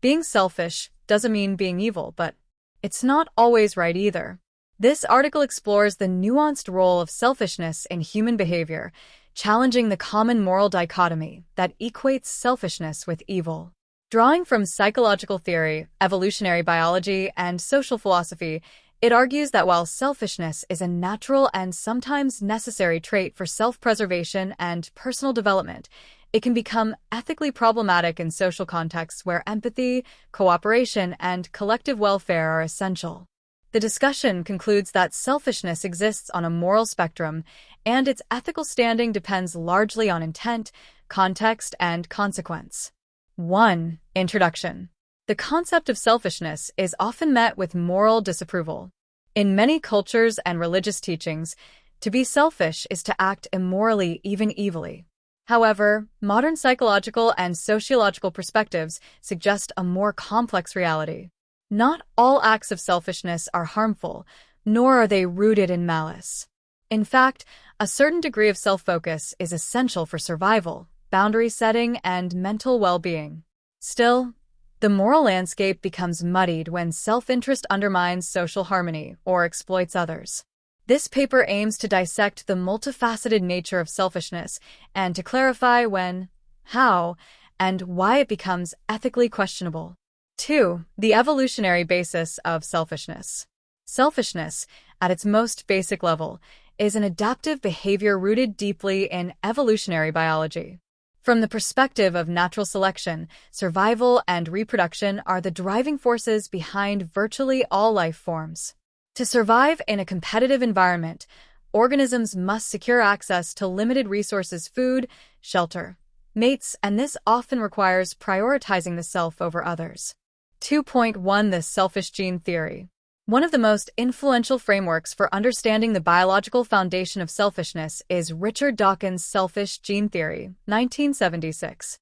Being selfish doesn't mean being evil, but it's not always right either. This article explores the nuanced role of selfishness in human behavior, challenging the common moral dichotomy that equates selfishness with evil. Drawing from psychological theory, evolutionary biology, and social philosophy, it argues that while selfishness is a natural and sometimes necessary trait for self-preservation and personal development, it can become ethically problematic in social contexts where empathy, cooperation, and collective welfare are essential. The discussion concludes that selfishness exists on a moral spectrum, and its ethical standing depends largely on intent, context, and consequence. 1. Introduction. The concept of selfishness is often met with moral disapproval. In many cultures and religious teachings, to be selfish is to act immorally, even evilly. However, modern psychological and sociological perspectives suggest a more complex reality. Not all acts of selfishness are harmful, nor are they rooted in malice. In fact, a certain degree of self-focus is essential for survival, boundary setting, and mental well-being. Still, the moral landscape becomes muddied when self-interest undermines social harmony or exploits others. This paper aims to dissect the multifaceted nature of selfishness and to clarify when, how, and why it becomes ethically questionable. 2. The evolutionary basis of selfishness. Selfishness, at its most basic level, is an adaptive behavior rooted deeply in evolutionary biology. From the perspective of natural selection, survival and reproduction are the driving forces behind virtually all life forms. To survive in a competitive environment, organisms must secure access to limited resources: food, shelter, mates, and this often requires prioritizing the self over others. 2.1. The selfish gene theory. One of the most influential frameworks for understanding the biological foundation of selfishness is Richard Dawkins' selfish gene theory, 1976.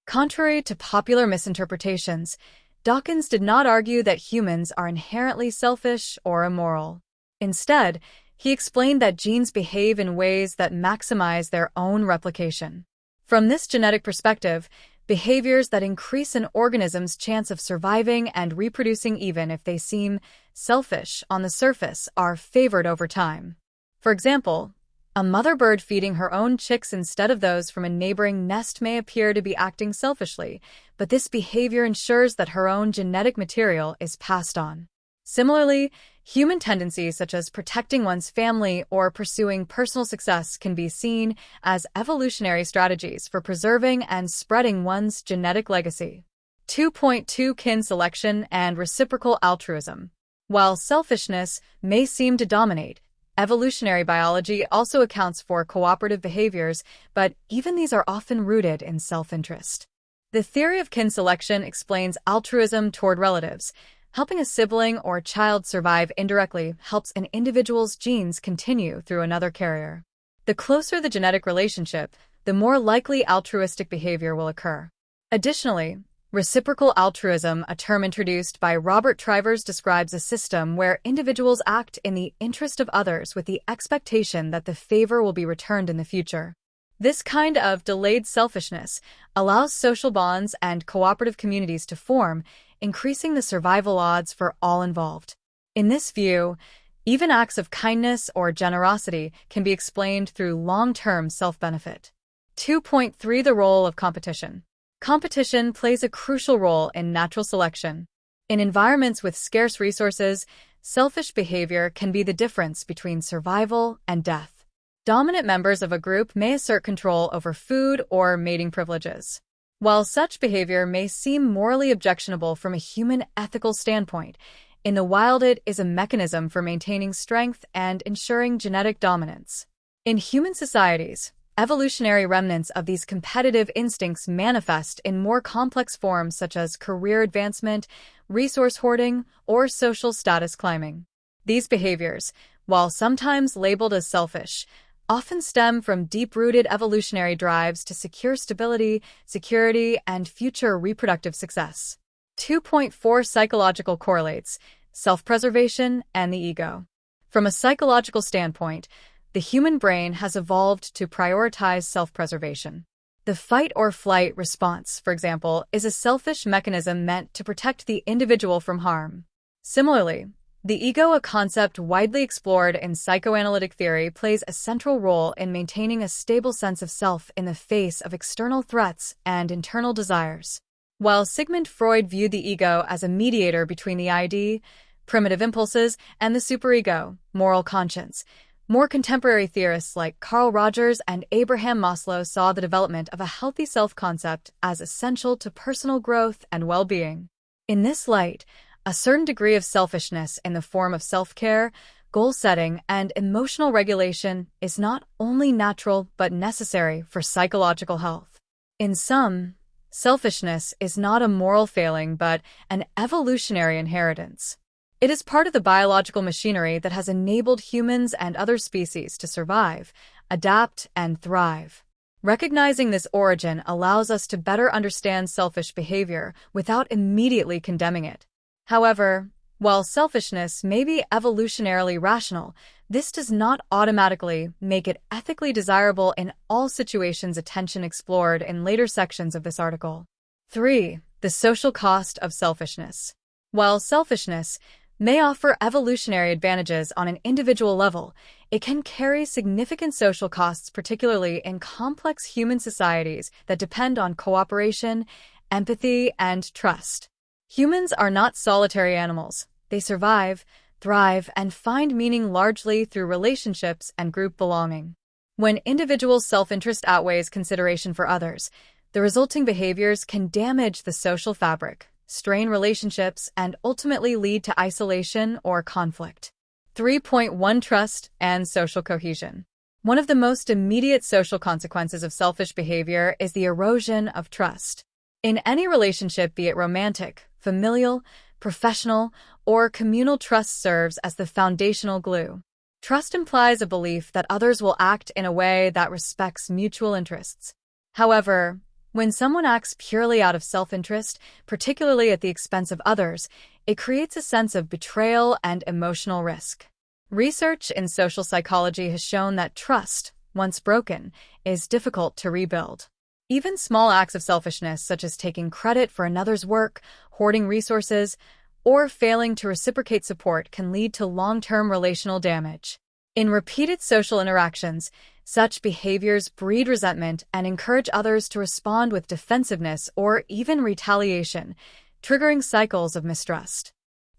Contrary to popular misinterpretations, Dawkins did not argue that humans are inherently selfish or immoral. Instead, he explained that genes behave in ways that maximize their own replication. From this genetic perspective, behaviors that increase an organism's chance of surviving and reproducing, even if they seem selfish on the surface, are favored over time. For example, a mother bird feeding her own chicks instead of those from a neighboring nest may appear to be acting selfishly, but this behavior ensures that her own genetic material is passed on. Similarly, human tendencies such as protecting one's family or pursuing personal success can be seen as evolutionary strategies for preserving and spreading one's genetic legacy. 2.2. Kin selection and reciprocal altruism. While selfishness may seem to dominate, evolutionary biology also accounts for cooperative behaviors, but even these are often rooted in self-interest. The theory of kin selection explains altruism toward relatives. Helping a sibling or child survive indirectly helps an individual's genes continue through another carrier. The closer the genetic relationship, the more likely altruistic behavior will occur. Additionally, reciprocal altruism, a term introduced by Robert Trivers, describes a system where individuals act in the interest of others with the expectation that the favor will be returned in the future. This kind of delayed selfishness allows social bonds and cooperative communities to form, increasing the survival odds for all involved. In this view, even acts of kindness or generosity can be explained through long-term self-benefit. 2.3. The role of competition. Competition plays a crucial role in natural selection. In environments with scarce resources, selfish behavior can be the difference between survival and death. Dominant members of a group may assert control over food or mating privileges. While such behavior may seem morally objectionable from a human ethical standpoint, in the wild it is a mechanism for maintaining strength and ensuring genetic dominance. In human societies, evolutionary remnants of these competitive instincts manifest in more complex forms such as career advancement, resource hoarding, or social status climbing. These behaviors, while sometimes labeled as selfish, often stem from deep-rooted evolutionary drives to secure stability, security, and future reproductive success. 2.4. Psychological correlates, self-preservation, and the ego. From a psychological standpoint, the human brain has evolved to prioritize self-preservation. The fight-or-flight response, for example, is a selfish mechanism meant to protect the individual from harm. Similarly, the ego, a concept widely explored in psychoanalytic theory, plays a central role in maintaining a stable sense of self in the face of external threats and internal desires. While Sigmund Freud viewed the ego as a mediator between the id, primitive impulses, and the superego, moral conscience, more contemporary theorists like Carl Rogers and Abraham Maslow saw the development of a healthy self-concept as essential to personal growth and well-being. In this light, a certain degree of selfishness in the form of self-care, goal-setting, and emotional regulation is not only natural but necessary for psychological health. In sum, selfishness is not a moral failing but an evolutionary inheritance. It is part of the biological machinery that has enabled humans and other species to survive, adapt, and thrive. Recognizing this origin allows us to better understand selfish behavior without immediately condemning it. However, while selfishness may be evolutionarily rational, this does not automatically make it ethically desirable in all situations. Attention explored in later sections of this article. 3. The social cost of selfishness. While selfishness may offer evolutionary advantages on an individual level, it can carry significant social costs, particularly in complex human societies that depend on cooperation, empathy, and trust. Humans are not solitary animals. They survive, thrive, and find meaning largely through relationships and group belonging. When individual self-interest outweighs consideration for others, the resulting behaviors can damage the social fabric, strain relationships, and ultimately lead to isolation or conflict. 3.1 Trust and social cohesion. One of the most immediate social consequences of selfish behavior is the erosion of trust. In any relationship, be it romantic, familial, professional, or communal, trust serves as the foundational glue. Trust implies a belief that others will act in a way that respects mutual interests. However, when someone acts purely out of self-interest, particularly at the expense of others, it creates a sense of betrayal and emotional risk. Research in social psychology has shown that trust, once broken, is difficult to rebuild. Even small acts of selfishness, such as taking credit for another's work, hoarding resources, or failing to reciprocate support, can lead to long-term relational damage. In repeated social interactions, such behaviors breed resentment and encourage others to respond with defensiveness or even retaliation, triggering cycles of mistrust.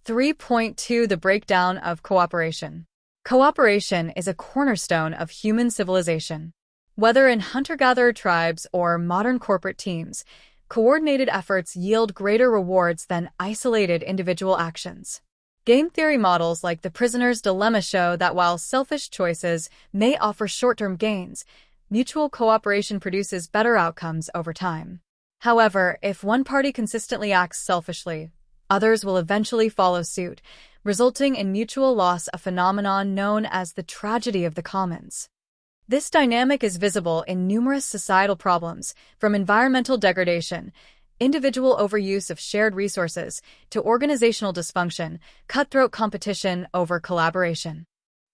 3.2 The breakdown of cooperation. Cooperation is a cornerstone of human civilization. Whether in hunter-gatherer tribes or modern corporate teams, coordinated efforts yield greater rewards than isolated individual actions. Game theory models like the prisoner's dilemma show that while selfish choices may offer short-term gains, mutual cooperation produces better outcomes over time. However, if one party consistently acts selfishly, others will eventually follow suit, resulting in mutual loss, a phenomenon known as the tragedy of the commons. This dynamic is visible in numerous societal problems, from environmental degradation, individual overuse of shared resources, to organizational dysfunction, cutthroat competition over collaboration.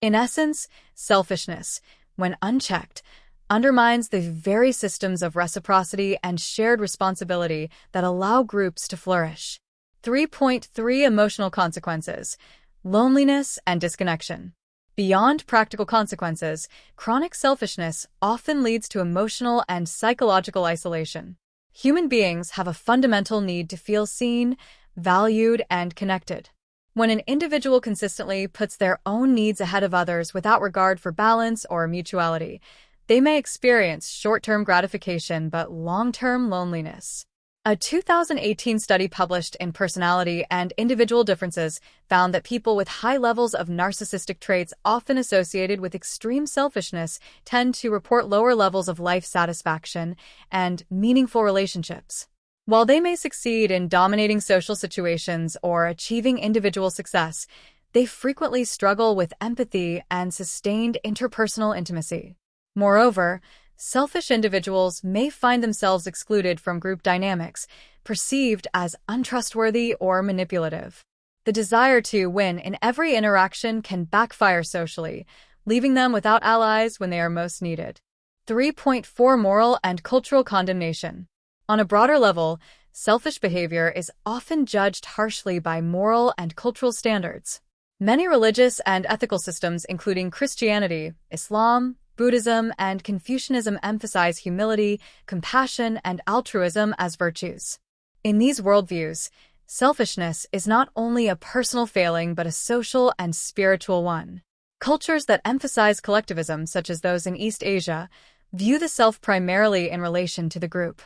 In essence, selfishness, when unchecked, undermines the very systems of reciprocity and shared responsibility that allow groups to flourish. 3.3 Emotional consequences. Loneliness and disconnection. Beyond practical consequences, chronic selfishness often leads to emotional and psychological isolation. Human beings have a fundamental need to feel seen, valued, and connected. When an individual consistently puts their own needs ahead of others without regard for balance or mutuality, they may experience short-term gratification but long-term loneliness. A 2018 study published in Personality and Individual Differences found that people with high levels of narcissistic traits often associated with extreme selfishness tend to report lower levels of life satisfaction and meaningful relationships. While they may succeed in dominating social situations or achieving individual success, they frequently struggle with empathy and sustained interpersonal intimacy. Moreover, selfish individuals may find themselves excluded from group dynamics, perceived as untrustworthy or manipulative. The desire to win in every interaction can backfire socially, leaving them without allies when they are most needed. 3.4 Moral and cultural condemnation. On a broader level, selfish behavior is often judged harshly by moral and cultural standards. Many religious and ethical systems, including Christianity, Islam, Buddhism, and Confucianism, emphasize humility, compassion, and altruism as virtues. In these worldviews, selfishness is not only a personal failing but a social and spiritual one. Cultures that emphasize collectivism, such as those in East Asia, view the self primarily in relation to the group.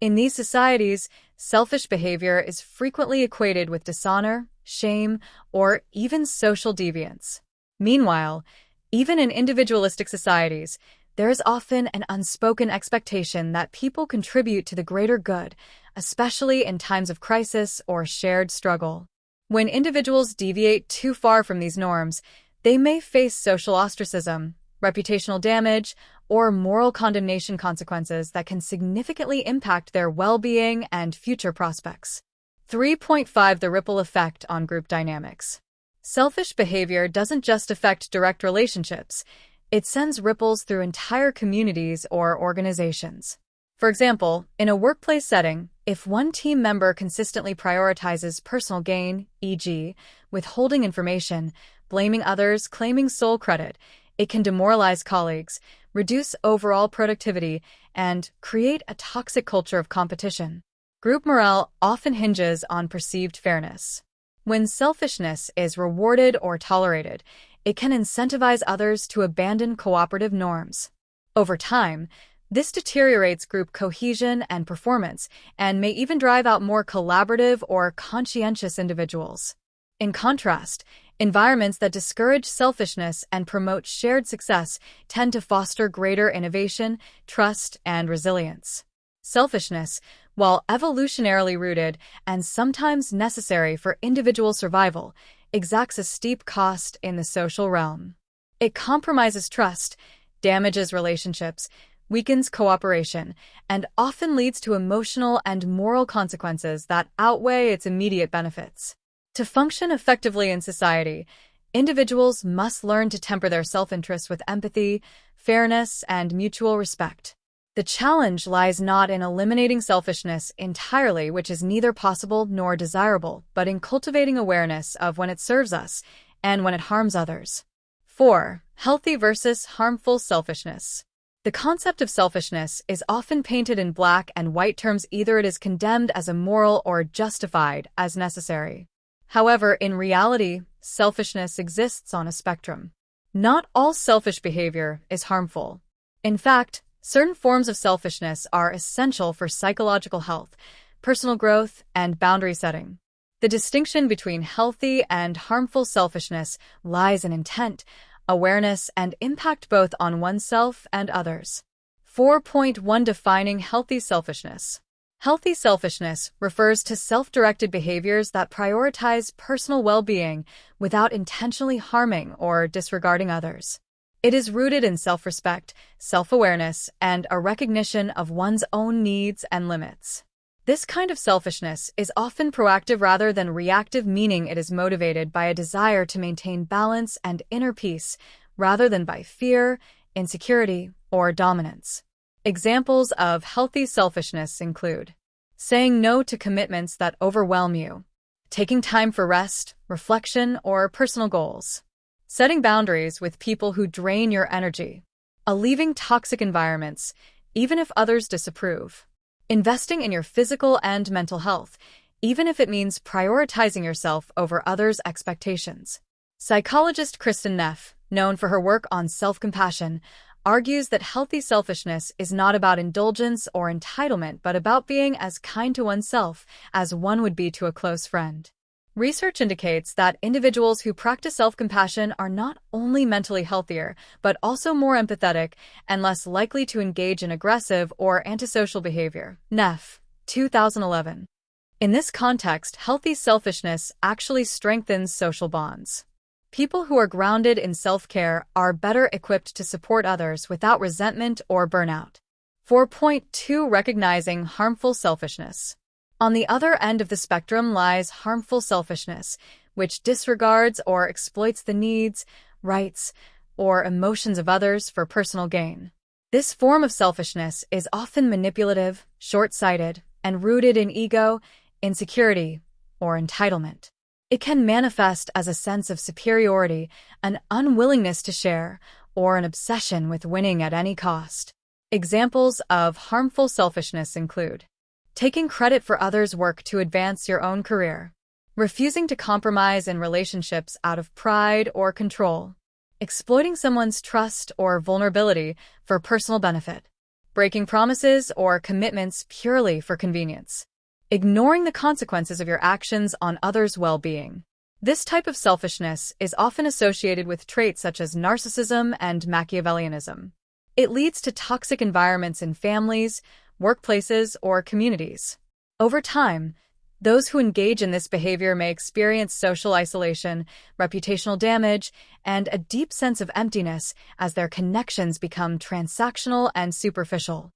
In these societies, selfish behavior is frequently equated with dishonor, shame, or even social deviance. Meanwhile, even in individualistic societies, there is often an unspoken expectation that people contribute to the greater good, especially in times of crisis or shared struggle. When individuals deviate too far from these norms, they may face social ostracism, reputational damage, or moral condemnation consequences that can significantly impact their well-being and future prospects. 3.5 The ripple effect on group dynamics. Selfish behavior doesn't just affect direct relationships, it sends ripples through entire communities or organizations. For example, in a workplace setting, if one team member consistently prioritizes personal gain, e.g., withholding information, blaming others, claiming sole credit, it can demoralize colleagues, reduce overall productivity, and create a toxic culture of competition. Group morale often hinges on perceived fairness. When selfishness is rewarded or tolerated, it can incentivize others to abandon cooperative norms. Over time, this deteriorates group cohesion and performance, and may even drive out more collaborative or conscientious individuals. In contrast, environments that discourage selfishness and promote shared success tend to foster greater innovation, trust, and resilience. Selfishness, while evolutionarily rooted and sometimes necessary for individual survival, exacts a steep cost in the social realm. It compromises trust, damages relationships, weakens cooperation, and often leads to emotional and moral consequences that outweigh its immediate benefits. To function effectively in society, individuals must learn to temper their self-interest with empathy, fairness, and mutual respect. The challenge lies not in eliminating selfishness entirely, which is neither possible nor desirable, but in cultivating awareness of when it serves us and when it harms others. 4. Healthy versus harmful selfishness. The concept of selfishness is often painted in black and white terms. Either it is condemned as immoral or justified as necessary. However, in reality, selfishness exists on a spectrum. Not all selfish behavior is harmful. In fact, certain forms of selfishness are essential for psychological health, personal growth, and boundary setting. The distinction between healthy and harmful selfishness lies in intent, awareness, and impact both on oneself and others. 4.1 Defining healthy selfishness. Healthy selfishness refers to self-directed behaviors that prioritize personal well-being without intentionally harming or disregarding others. It is rooted in self-respect, self-awareness, and a recognition of one's own needs and limits. This kind of selfishness is often proactive rather than reactive, meaning it is motivated by a desire to maintain balance and inner peace rather than by fear, insecurity, or dominance. Examples of healthy selfishness include saying no to commitments that overwhelm you, taking time for rest, reflection, or personal goals, setting boundaries with people who drain your energy, leaving toxic environments, even if others disapprove, investing in your physical and mental health, even if it means prioritizing yourself over others' expectations. Psychologist Kristen Neff, known for her work on self-compassion, argues that healthy selfishness is not about indulgence or entitlement but about being as kind to oneself as one would be to a close friend. Research indicates that individuals who practice self-compassion are not only mentally healthier, but also more empathetic and less likely to engage in aggressive or antisocial behavior. Neff, 2011. In this context, healthy selfishness actually strengthens social bonds. People who are grounded in self-care are better equipped to support others without resentment or burnout. 4.2 Recognizing harmful selfishness. On the other end of the spectrum lies harmful selfishness, which disregards or exploits the needs, rights, or emotions of others for personal gain. This form of selfishness is often manipulative, short-sighted, and rooted in ego, insecurity, or entitlement. It can manifest as a sense of superiority, an unwillingness to share, or an obsession with winning at any cost. Examples of harmful selfishness include taking credit for others' work to advance your own career, refusing to compromise in relationships out of pride or control, exploiting someone's trust or vulnerability for personal benefit, breaking promises or commitments purely for convenience, ignoring the consequences of your actions on others' well-being. This type of selfishness is often associated with traits such as narcissism and Machiavellianism. It leads to toxic environments in families, workplaces, or communities. Over time, those who engage in this behavior may experience social isolation, reputational damage, and a deep sense of emptiness as their connections become transactional and superficial.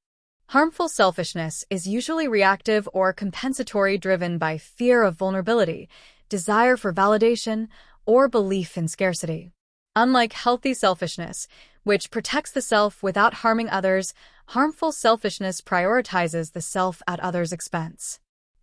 Harmful selfishness is usually reactive or compensatory, driven by fear of vulnerability, desire for validation, or belief in scarcity. Unlike healthy selfishness, which protects the self without harming others, harmful selfishness prioritizes the self at others' expense.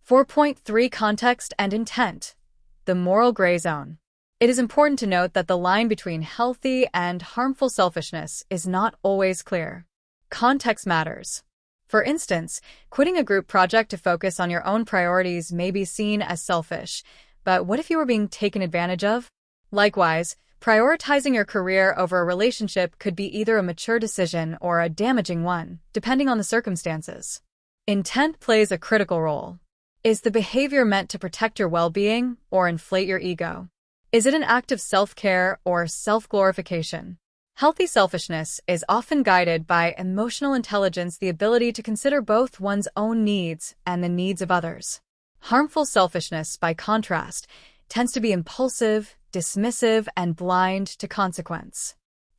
4.3 Context and Intent. The moral gray zone. It is important to note that the line between healthy and harmful selfishness is not always clear. Context matters. For instance, quitting a group project to focus on your own priorities may be seen as selfish, but what if you were being taken advantage of? Likewise, prioritizing your career over a relationship could be either a mature decision or a damaging one, depending on the circumstances. Intent plays a critical role. Is the behavior meant to protect your well-being or inflate your ego? Is it an act of self-care or self-glorification? Healthy selfishness is often guided by emotional intelligence, the ability to consider both one's own needs and the needs of others. Harmful selfishness, by contrast, tends to be impulsive, dismissive, and blind to consequence.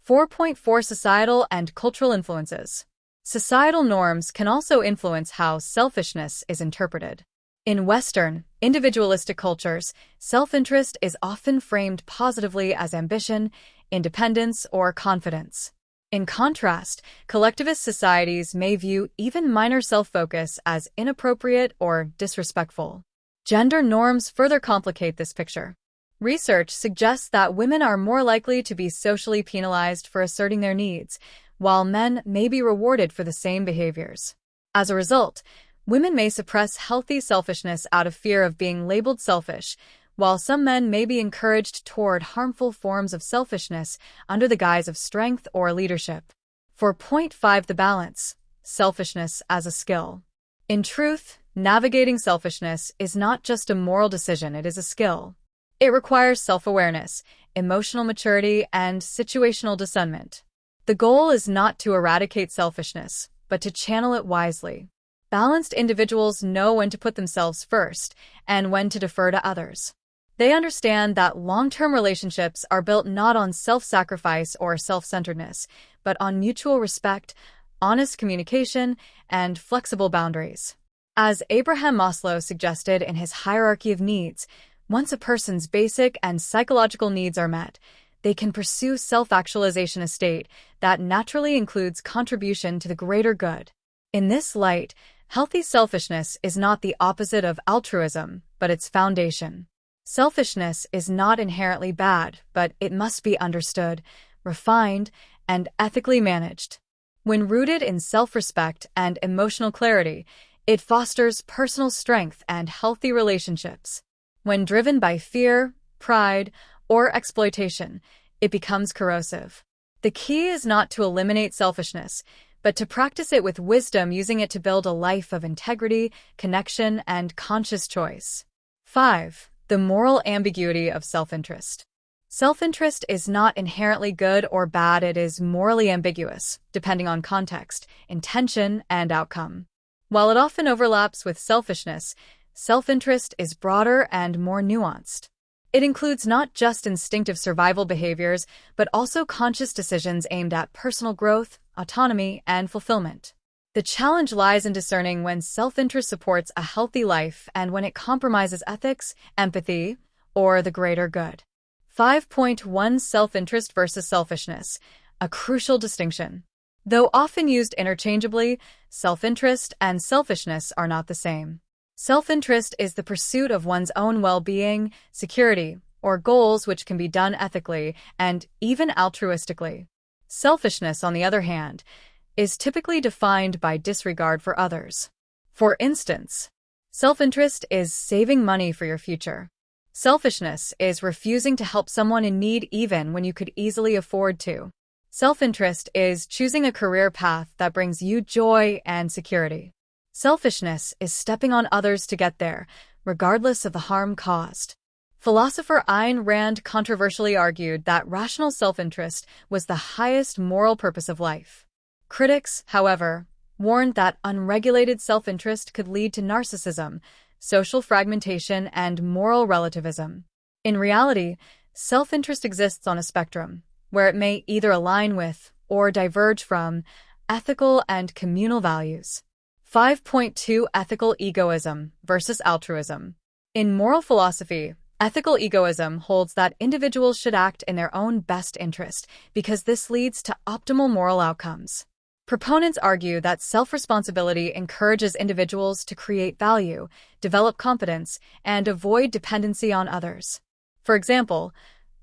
4.4 Societal and cultural influences. Societal norms can also influence how selfishness is interpreted. In Western, individualistic cultures, self-interest is often framed positively as ambition, independence, or confidence. In contrast, collectivist societies may view even minor self-focus as inappropriate or disrespectful. Gender norms further complicate this picture. Research suggests that women are more likely to be socially penalized for asserting their needs, while men may be rewarded for the same behaviors. As a result, women may suppress healthy selfishness out of fear of being labeled selfish, while some men may be encouraged toward harmful forms of selfishness under the guise of strength or leadership. 4.5 The balance. Selfishness as a skill. In truth, navigating selfishness is not just a moral decision, it is a skill. It requires self-awareness, emotional maturity, and situational discernment. The goal is not to eradicate selfishness, but to channel it wisely. Balanced individuals know when to put themselves first and when to defer to others. They understand that long-term relationships are built not on self-sacrifice or self-centeredness, but on mutual respect, honest communication, and flexible boundaries. As Abraham Maslow suggested in his hierarchy of needs, once a person's basic and psychological needs are met, they can pursue self-actualization, a state that naturally includes contribution to the greater good. In this light, healthy selfishness is not the opposite of altruism, but its foundation. Selfishness is not inherently bad, but it must be understood, refined, and ethically managed. When rooted in self-respect and emotional clarity, it fosters personal strength and healthy relationships. When driven by fear, pride, or exploitation, it becomes corrosive. The key is not to eliminate selfishness, but to practice it with wisdom, using it to build a life of integrity, connection, and conscious choice. 5. The moral ambiguity of self-interest. Self-interest is not inherently good or bad, it is morally ambiguous, depending on context, intention, and outcome. While it often overlaps with selfishness, self-interest is broader and more nuanced. It includes not just instinctive survival behaviors, but also conscious decisions aimed at personal growth, autonomy, and fulfillment. The challenge lies in discerning when self-interest supports a healthy life and when it compromises ethics, empathy, or the greater good. 5.1 Self-interest versus selfishness, a crucial distinction. Though often used interchangeably, self-interest and selfishness are not the same. Self-interest is the pursuit of one's own well-being, security, or goals which can be done ethically and even altruistically. Selfishness, on the other hand, is typically defined by disregard for others. For instance, self-interest is saving money for your future. Selfishness is refusing to help someone in need even when you could easily afford to. Self-interest is choosing a career path that brings you joy and security. Selfishness is stepping on others to get there, regardless of the harm caused. Philosopher Ayn Rand controversially argued that rational self-interest was the highest moral purpose of life. Critics, however, warned that unregulated self-interest could lead to narcissism, social fragmentation, and moral relativism. In reality, self-interest exists on a spectrum, where it may either align with or diverge from ethical and communal values. 5.2 Ethical egoism versus altruism. In moral philosophy, ethical egoism holds that individuals should act in their own best interest because this leads to optimal moral outcomes. Proponents argue that self-responsibility encourages individuals to create value, develop competence, and avoid dependency on others. For example,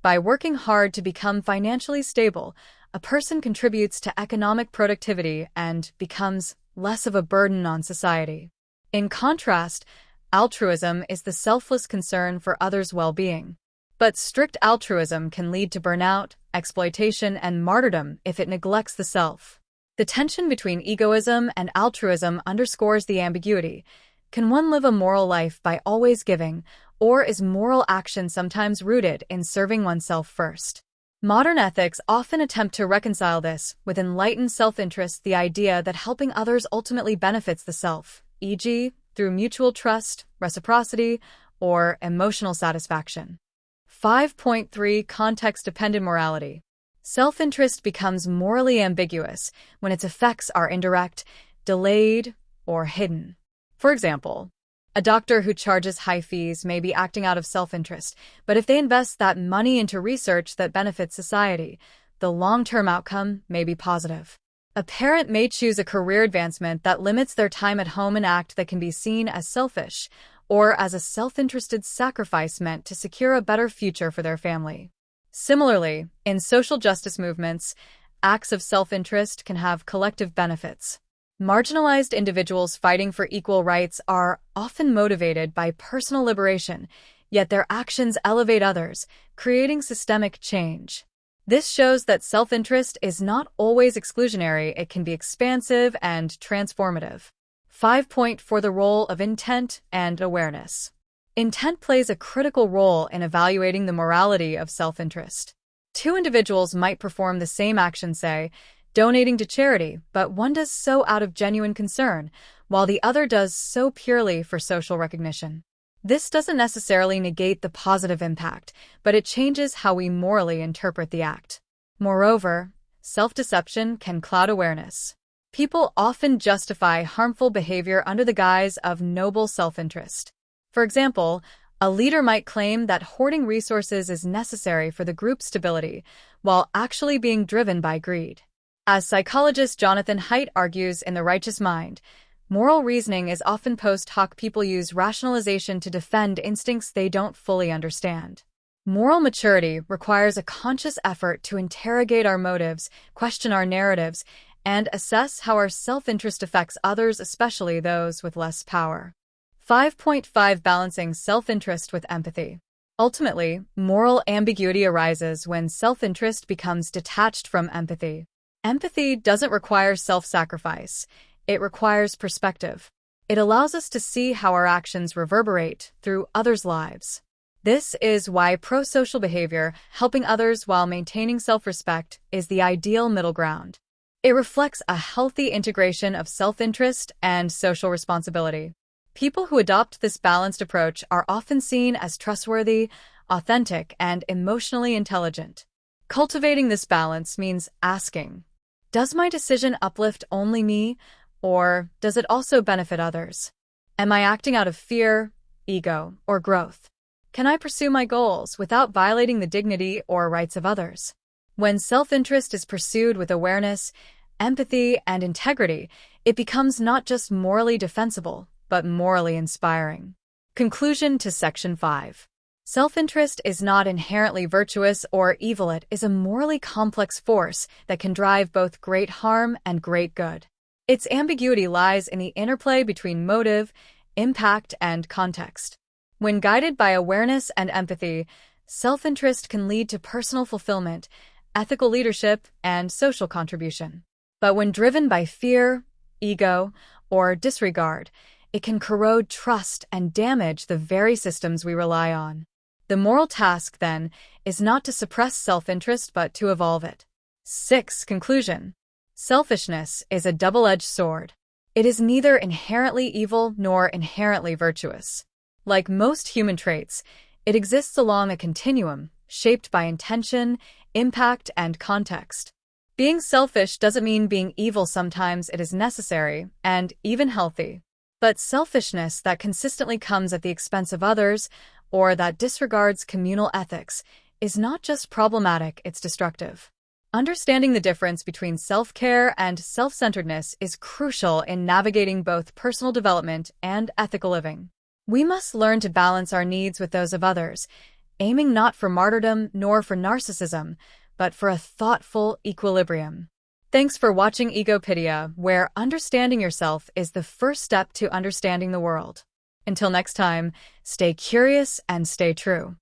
by working hard to become financially stable, a person contributes to economic productivity and becomes less of a burden on society. In contrast, altruism is the selfless concern for others' well-being. But strict altruism can lead to burnout, exploitation, and martyrdom if it neglects the self. The tension between egoism and altruism underscores the ambiguity. Can one live a moral life by always giving, or is moral action sometimes rooted in serving oneself first? Modern ethics often attempt to reconcile this with enlightened self-interest, the idea that helping others ultimately benefits the self, e.g., through mutual trust, reciprocity, or emotional satisfaction. 5.3 Context-dependent morality. Self-interest becomes morally ambiguous when its effects are indirect, delayed, or hidden. For example, a doctor who charges high fees may be acting out of self-interest, but if they invest that money into research that benefits society, the long-term outcome may be positive. A parent may choose a career advancement that limits their time at home, an act that can be seen as selfish or as a self-interested sacrifice meant to secure a better future for their family. Similarly, in social justice movements, acts of self-interest can have collective benefits. Marginalized individuals fighting for equal rights are often motivated by personal liberation, yet their actions elevate others, creating systemic change. This shows that self-interest is not always exclusionary, it can be expansive and transformative. 5.4 The role of intent and awareness. Intent plays a critical role in evaluating the morality of self-interest. Two individuals might perform the same action, say, donating to charity, but one does so out of genuine concern, while the other does so purely for social recognition. This doesn't necessarily negate the positive impact, but it changes how we morally interpret the act. Moreover, self-deception can cloud awareness. People often justify harmful behavior under the guise of noble self-interest. For example, a leader might claim that hoarding resources is necessary for the group's stability, while actually being driven by greed. As psychologist Jonathan Haidt argues in The Righteous Mind, moral reasoning is often post hoc. People use rationalization to defend instincts they don't fully understand. Moral maturity requires a conscious effort to interrogate our motives, question our narratives, and assess how our self-interest affects others, especially those with less power. 5.5 Balancing self-interest with empathy. Ultimately, moral ambiguity arises when self-interest becomes detached from empathy. Empathy doesn't require self-sacrifice. It requires perspective. It allows us to see how our actions reverberate through others' lives. This is why pro-social behavior, helping others while maintaining self-respect, is the ideal middle ground. It reflects a healthy integration of self-interest and social responsibility. People who adopt this balanced approach are often seen as trustworthy, authentic, and emotionally intelligent. Cultivating this balance means asking, does my decision uplift only me, or does it also benefit others? Am I acting out of fear, ego, or growth? Can I pursue my goals without violating the dignity or rights of others? When self-interest is pursued with awareness, empathy, and integrity, it becomes not just morally defensible, but morally inspiring. Conclusion to Section 5. Self-interest is not inherently virtuous or evil. It is a morally complex force that can drive both great harm and great good. Its ambiguity lies in the interplay between motive, impact, and context. When guided by awareness and empathy, self-interest can lead to personal fulfillment, ethical leadership, and social contribution. But when driven by fear, ego, or disregard, it can corrode trust and damage the very systems we rely on. The moral task, then, is not to suppress self-interest but to evolve it. 6. Conclusion. Selfishness is a double-edged sword. It is neither inherently evil nor inherently virtuous. Like most human traits, it exists along a continuum, shaped by intention, impact, and context. Being selfish doesn't mean being evil. Sometimes it is necessary, and even healthy. But selfishness that consistently comes at the expense of others, or that disregards communal ethics, is not just problematic, it's destructive. Understanding the difference between self-care and self-centeredness is crucial in navigating both personal development and ethical living. We must learn to balance our needs with those of others, aiming not for martyrdom nor for narcissism, but for a thoughtful equilibrium. Thanks for watching Egopedia, where understanding yourself is the first step to understanding the world. Until next time, stay curious and stay true.